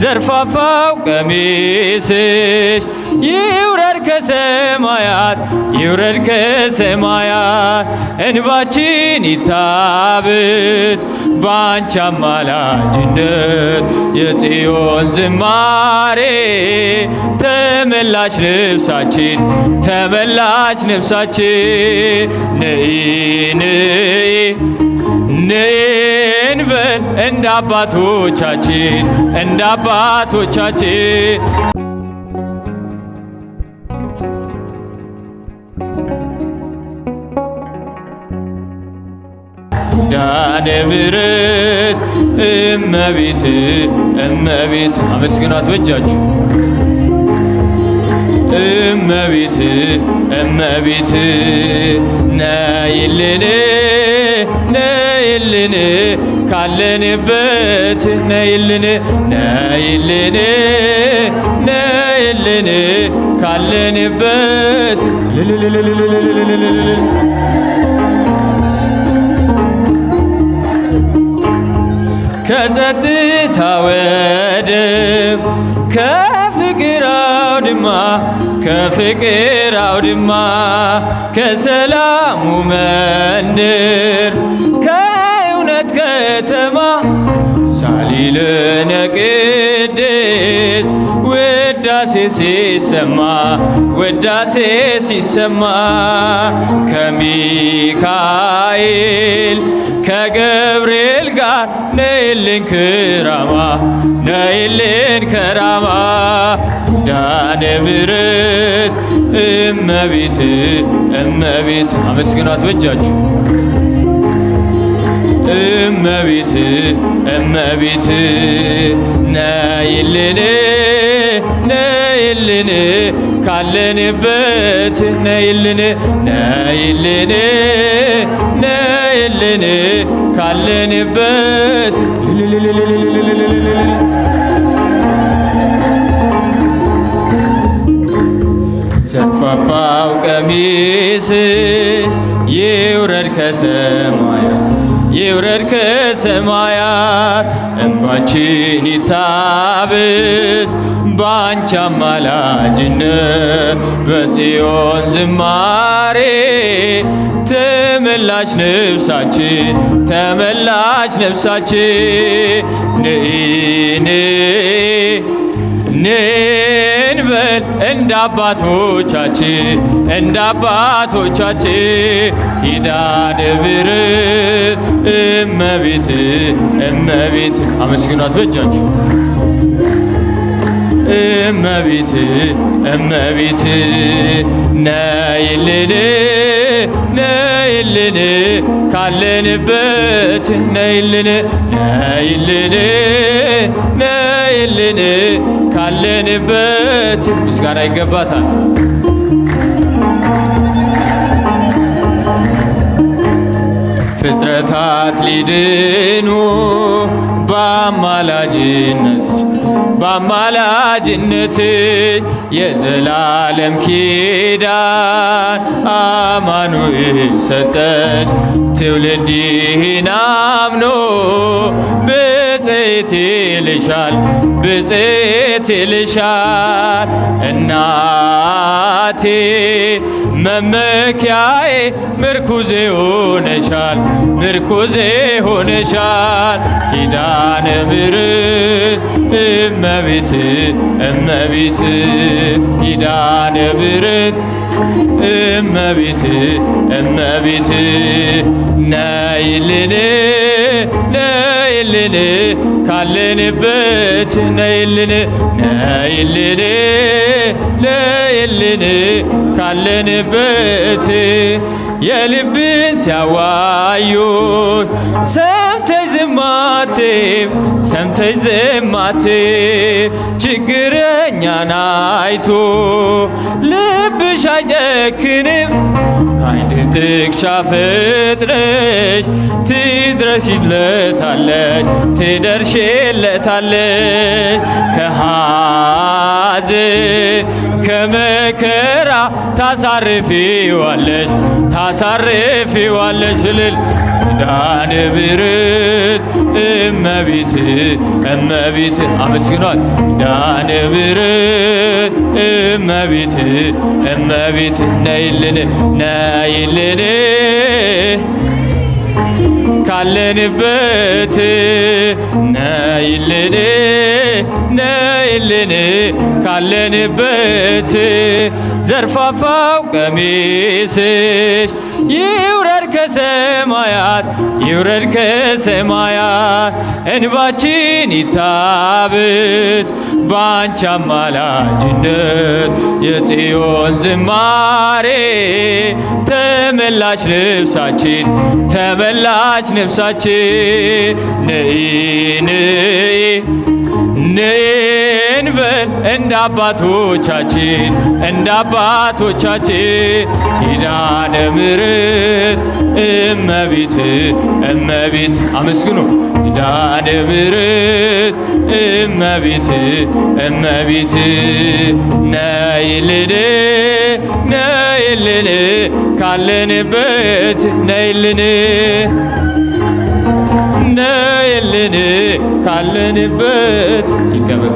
ዘርፋፋው ቀሚስሽ ይውረድ ከሰማያት ይውረድ ከሰማያት እንባችን ይታብስ ባንቺ አማላጅነት የጽዮን ዝማሬ ተመላች ነፍሳችን ተመላች ነፍሳችን ነይ ነይ ነይ እንበል እንደ አባቶቻችን እንደ አባቶቻችን ኪዳነ ምሕረት እመቤት እመቤት አመስግኗት በእጃችሁ እመቤት እመቤት ነይልን ነይልን ካለንበት ነይልን ነይልን ነይልን ካለንበት ከጸጥታ ወደብ ከፍቅር አውድማ ከፍቅር አውድማ ከሰላሙ መንደር ከእውነት ከተማ ሳሊለነ ቅድስ ውዳሴ ሲሰማ ውዳሴ ሲሰማ ከሚካኤል ከገብርኤል ጋር ነይልን ከራማ ነይልን ከራማ ኪዳነ ምሕረት እመቤት እመቤት አመስግኗት በእጃችሁ እመቤት እመቤት ነይልን ነይልን ካለንበት ነይልን ነይልን ነይልን ካለንበት ዘርፋፋው ቀሚስ ይውረድ ከሰማያት ይውረድ ከሰማያት እንባችን ይታብስ ባንቺ አማላጅነት በጽዮን ዝማሬ ተመላች ነፍሳችን ተመላች ነፍሳችን ነይ ነይ ነይ እንበል እንደ አባቶቻችን እንደ አባቶቻችን ኪዳነ ምሕረት እመቤት እመቤት አመስግኗት በእጃችሁ እመቤት እመቤት ነይልን ነይልን ካለንበት ነይልን ነይልን ነይልን ካለንበት ምስጋና ይገባታል። ፍጥረታት ሊድኑ በአማላጅነትሽ በአማላጅነትሽ የዘላለም ኪዳን አማኑኤል ሰጠሽ ትውልድ ይህን አምኖ ብፅዕት ይልሻል ብፅዕት ይልሻል እናቴ መመኪያዬ ምርኩዜ ሆነሻል ምርኩዜ ሆነሻል ኪዳነ ምሕረት እመቤት እመቤት ኪዳነ ምሕረት እመቤት እመቤት ነይልን ነይልን ካለንበት ነይልን ነይልን ነይልን ካለንበት የልብን ሲያዋዩን ሰምተሽ ዝማቴም ሰምተሽ ዝማቴም ችግረኛን አይቶ ልብሽ አይጨክንም ከአንድ ጥቅሻ ፈጥነሽ ትደርሽለታለሽ ትደርሽለታለሽ ከሐዘን ከመከራ ታሳርፊዋለሽ ታሳርፊዋለሽ እልል ኪዳነ ምሕረት እመቤት እመቤት አመስግኗል። ኪዳነ ምሕረት እመቤት እመቤት ነይልን ነይልን ካለንበት ነይልን ነይልን ካለንበት ዘርፋፋው ቀሚስሽ ይውረድ ከሰማያት ይውረድ ከሰማያት እንባችን ይታብስ ባንቺ አማላጅነት የጽዮን ዝማሬ ተመላሽ ልብሳችን ተመላሽ ልብሳችን ነይ ነይ ነይ እንበል እንደ አባቶቻችን እንደ አባቶቻችን ኪዳነ ምሕረት እመቤት እመቤት አመስግኑ ኪዳነ ምሕረት እመቤት እመቤት ነይልን ነይልን ካለንበት ነይልን ነይልን ካለንበት ይቀበል